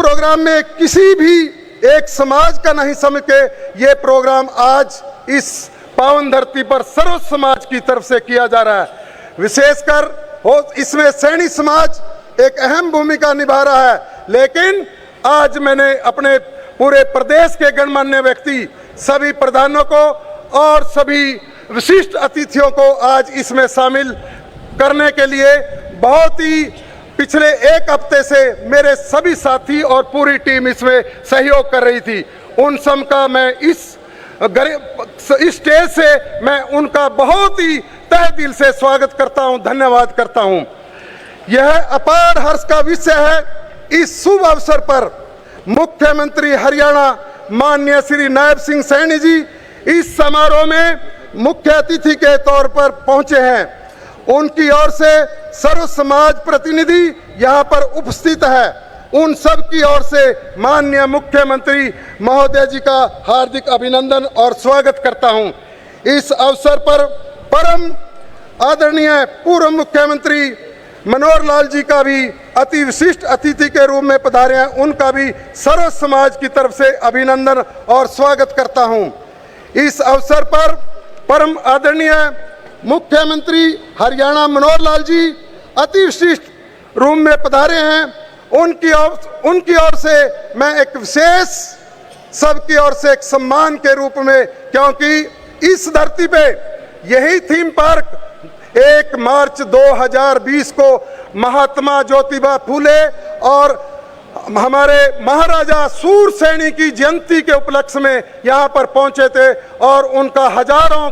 Programme में किसी भी एक समाज का नहीं समझ के ये प्रोग्राम आज इस पावन धरती पर सर्व समाज की तरफ से किया जा रहा है। विशेषकर इसमें सैनी समाज एक अहम भूमिका निभा रहा है, लेकिन आज मैंने अपने पूरे प्रदेश के गणमान्य व्यक्ति, सभी प्रधानों को और सभी विशिष्ट अतिथियों को आज इसमें शामिल करने के लिए बहुत ही पिछले एक हफ्ते से मेरे सभी साथी और पूरी टीम इसमें सहयोग कर रही थी। उन सब का मैं इस स्टेज से मैं उनका बहुत ही तहे दिल से स्वागत करता हूं, धन्यवाद करता हूं। यह अपार हर्ष का विषय है। इस शुभ अवसर पर मुख्यमंत्री हरियाणा माननीय श्री नायब सिंह सैनी जी इस समारोह में मुख्य अतिथि के तौर पर पहुंचे हैं। उनकी ओर से सर्व समाज प्रतिनिधि यहां पर उपस्थित है। उन सब की ओर से माननीय मुख्यमंत्री महोदय जी का हार्दिक अभिनंदन और स्वागत करता हूं। इस अवसर पर परम आदरणीय पूर्व मुख्यमंत्री मनोहर लाल जी का भी अति विशिष्ट अतिथि के रूप में पधारे हैं, उनका भी सर्व समाज की तरफ से अभिनंदन और स्वागत करता हूं। इस अवसर पर परम आदरणीय मुख्यमंत्री हरियाणा मनोहर लाल जी अति विशिष्ट रूप में पधारे हैं। उनकी ओर से मैं एक विशेष सबकी ओर से एक सम्मान के रूप में, क्योंकि इस धरती पे यही थीम पार्क 1 मार्च 2020 को महात्मा ज्योतिबा फूले और हमारे महाराजा सूरसेनी की जयंती के उपलक्ष्य में यहाँ पर पहुँचे थे और उनका हजारों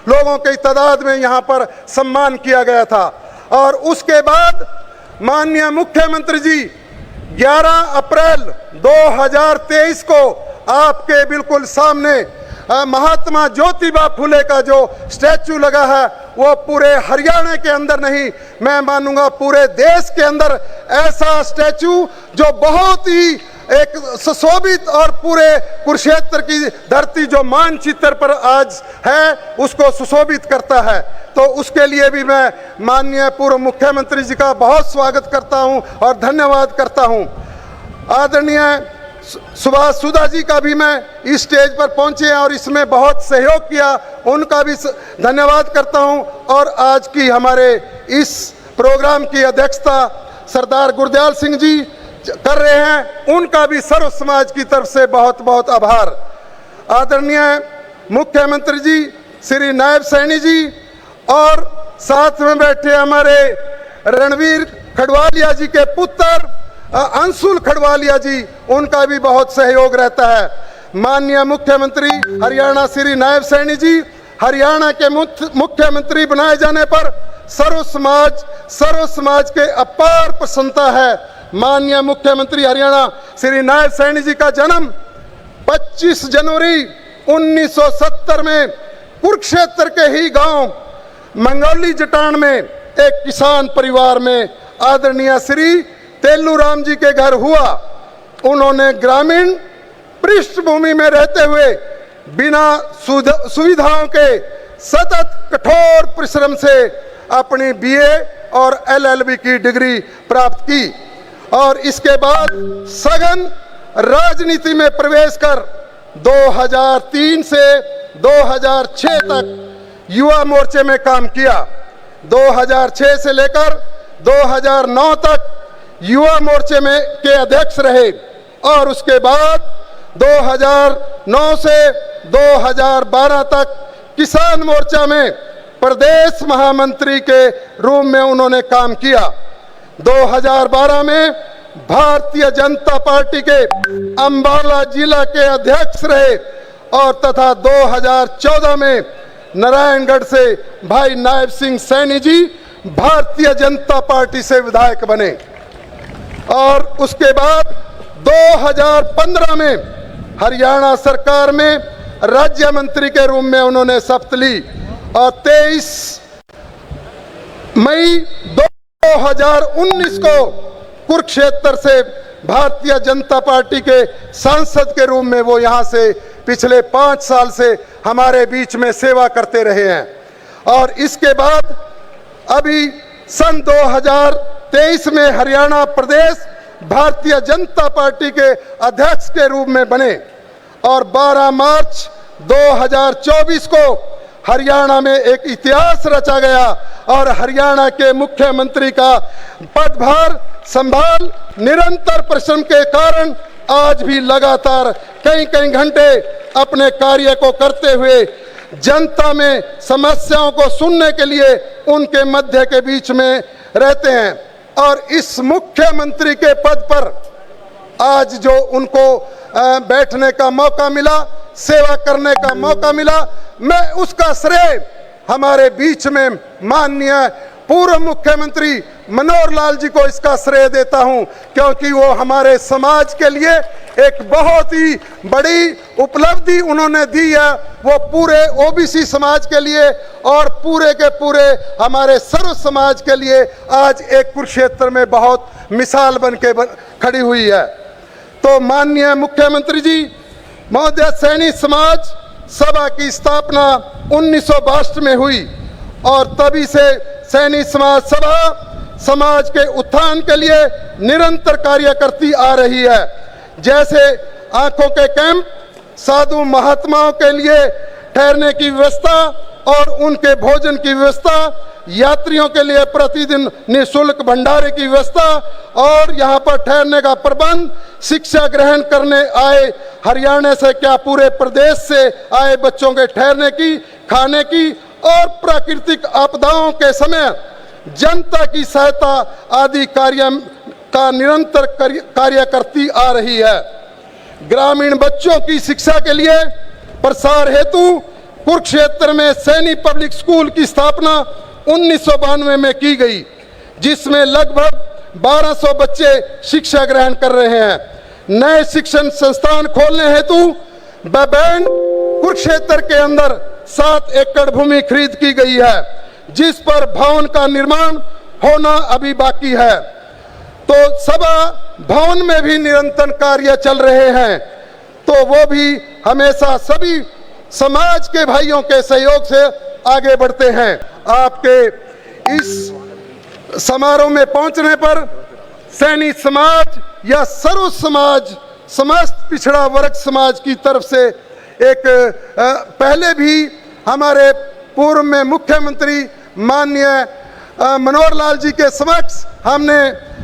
लोगों की तादाद में यहाँ पर सम्मान किया गया था। और उसके बाद माननीय मुख्यमंत्री जी 11 अप्रैल 2023 को आपके बिल्कुल सामने महात्मा ज्योतिबा फूले का जो स्टैचू लगा है वो पूरे हरियाणा के अंदर नहीं, मैं मानूंगा पूरे देश के अंदर ऐसा स्टैचू जो बहुत ही एक सुशोभित और पूरे कुरुक्षेत्र की धरती जो मानचित्र पर आज है उसको सुशोभित करता है। तो उसके लिए भी मैं माननीय पूर्व मुख्यमंत्री जी का बहुत स्वागत करता हूं और धन्यवाद करता हूं। आदरणीय सुभाष सुधा जी का भी मैं इस स्टेज पर पहुंचे और इसमें बहुत सहयोग किया, उनका भी धन्यवाद करता हूं। और आज की हमारे इस प्रोग्राम की अध्यक्षता सरदार गुरदयाल सिंह जी कर रहे हैं, उनका भी सर्व समाज की तरफ से बहुत बहुत आभार। आदरणीय मुख्यमंत्री जी श्री नायब सैनी जी और साथ में बैठे हमारे रणवीर खडवालिया जी के पुत्र अंशुल खडवालिया जी, उनका भी बहुत सहयोग रहता है। माननीय मुख्यमंत्री हरियाणा श्री नायब सैनी जी हरियाणा के मुख्यमंत्री बनाए जाने पर सर्व समाज के अपार प्रसन्नता है। माननीय मुख्यमंत्री हरियाणा श्री नायब सैनी जी का जन्म 25 जनवरी 1970 में कुरुक्षेत्र के ही गांव मंगौली जटान में एक किसान परिवार में आदरणीय श्री तेलूराम जी के घर हुआ। उन्होंने ग्रामीण पृष्ठभूमि में रहते हुए बिना सुविधाओं के सतत कठोर परिश्रम से अपनी बीए और एलएलबी की डिग्री प्राप्त की और इसके बाद सघन राजनीति में प्रवेश कर 2003 से 2006 तक युवा मोर्चे में काम किया। 2006 से लेकर 2009 तक युवा मोर्चे में के अध्यक्ष रहे और उसके बाद 2009 से 2012 तक किसान मोर्चा में प्रदेश महामंत्री के रूप में उन्होंने काम किया। 2012 में भारतीय जनता पार्टी के अंबाला जिला के अध्यक्ष रहे और तथा 2014 में नारायणगढ़ से भाई नायब सिंह सैनी जी भारतीय जनता पार्टी से विधायक बने और उसके बाद 2015 में हरियाणा सरकार में राज्य मंत्री के रूप में उन्होंने शपथ ली और 23 मई 2019 को कुरुक्षेत्र से भारतीय जनता पार्टी के सांसद के रूप में वो यहाँ से पिछले 5 साल से हमारे बीच में सेवा करते रहे हैं। और इसके बाद अभी सन 2023 में हरियाणा प्रदेश भारतीय जनता पार्टी के अध्यक्ष के रूप में बने और 12 मार्च 2024 को हरियाणा में एक इतिहास रचा गया और हरियाणा के मुख्यमंत्री का पदभार संभाल निरंतर परिश्रम के कारण आज भी लगातार कई कई घंटे अपने कार्य को करते हुए जनता में समस्याओं को सुनने के लिए उनके मध्य के बीच में रहते हैं। और इस मुख्यमंत्री के पद पर आज जो उनको बैठने का मौका मिला, सेवा करने का मौका मिला, मैं उसका श्रेय हमारे बीच में माननीय पूर्व मुख्यमंत्री मनोहर लाल जी को इसका श्रेय देता हूं, क्योंकि वो हमारे समाज के लिए एक बहुत ही बड़ी उपलब्धि उन्होंने दी है। वो पूरे ओबीसी समाज के लिए और पूरे के पूरे हमारे सर्व समाज के लिए आज एक कुरुक्षेत्र में बहुत मिसाल बन के खड़ी हुई है। तो माननीय मुख्यमंत्री जी महोदय, सैनी समाज सभा की स्थापना 1962 में हुई और तभी से सैनी समाज सभा समाज के उत्थान के लिए निरंतर कार्य करती आ रही है। जैसे आंखों के कैंप, साधु महात्माओं के लिए ठहरने की व्यवस्था और उनके भोजन की व्यवस्था, यात्रियों के लिए प्रतिदिन निःशुल्क भंडारे की व्यवस्था और यहाँ पर ठहरने का प्रबंध, शिक्षा ग्रहण करने आए हरियाणा से क्या पूरे प्रदेश से आए बच्चों के ठहरने की, खाने की और प्राकृतिक आपदाओं के समय जनता की सहायता आदि कार्य का निरंतर कार्य करती आ रही है। ग्रामीण बच्चों की शिक्षा के लिए प्रसार हेतु कुरुक्षेत्र में सैनी पब्लिक स्कूल की स्थापना 1992 में की गई, जिसमें लगभग 1200 बच्चे शिक्षा ग्रहण कर रहे हैं। नए शिक्षण संस्थान खोलने हेतु बैबैंड कुरुक्षेत्र के अंदर 7 एकड़ भूमि खरीद की गई है, जिस पर भवन का निर्माण होना अभी बाकी है। तो सभा भवन में भी निरंतर कार्य चल रहे हैं, तो वो भी हमेशा सभी समाज के भाइयों के सहयोग से आगे बढ़ते हैं। आपके इस समारोह में पहुंचने पर सैनी समाज या सर्व समाज, समस्त पिछड़ा वर्ग समाज की तरफ से एक पहले भी हमारे पूर्व में मुख्यमंत्री माननीय मनोहर लाल जी के समक्ष हमने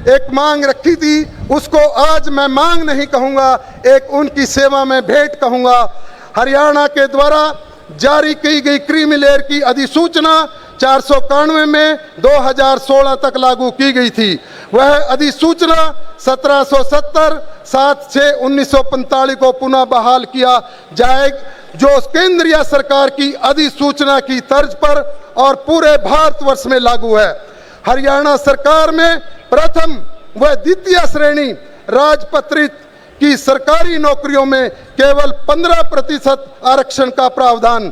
एक मांग रखी थी, उसको आज मैं मांग नहीं कहूँगा, एक उनकी सेवा में भेंट कहूँगा। हरियाणा के द्वारा जारी की गई क्रीमी लेयर की अधिसूचना 491 में 2016 तक लागू की गई थी। वह अधिसूचना 1770 7/6/1945 को पुनः बहाल किया जाए, जो केंद्रीय सरकार की अधिसूचना की तर्ज पर और पूरे भारतवर्ष में लागू है। हरियाणा सरकार में प्रथम व द्वितीय श्रेणी राजपत्रित की सरकारी नौकरियों में केवल 15% आरक्षण का प्रावधान,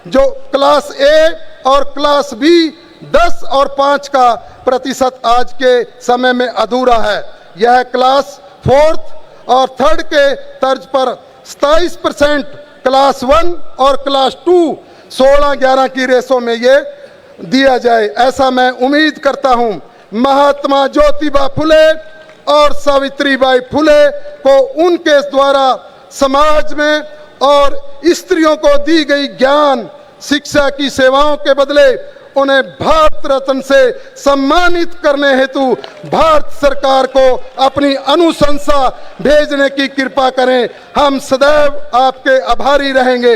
जो क्लास ए और क्लास बी 10 और 5 का प्रतिशत आज के समय में अधूरा है। यह क्लास 4th और 3rd के तर्ज पर 27%, क्लास 1 और क्लास 2 16-11 की रेसों में ये दिया जाए, ऐसा मैं उम्मीद करता हूँ। महात्मा ज्योतिबा फुले और सावित्रीबाई फुले को उनके द्वारा समाज में और स्त्रियों को दी गई ज्ञान शिक्षा की सेवाओं के बदले उन्हें भारत रत्न से सम्मानित करने हेतु भारत सरकार को अपनी अनुशंसा भेजने की कृपा करें। हम सदैव आपके आभारी रहेंगे।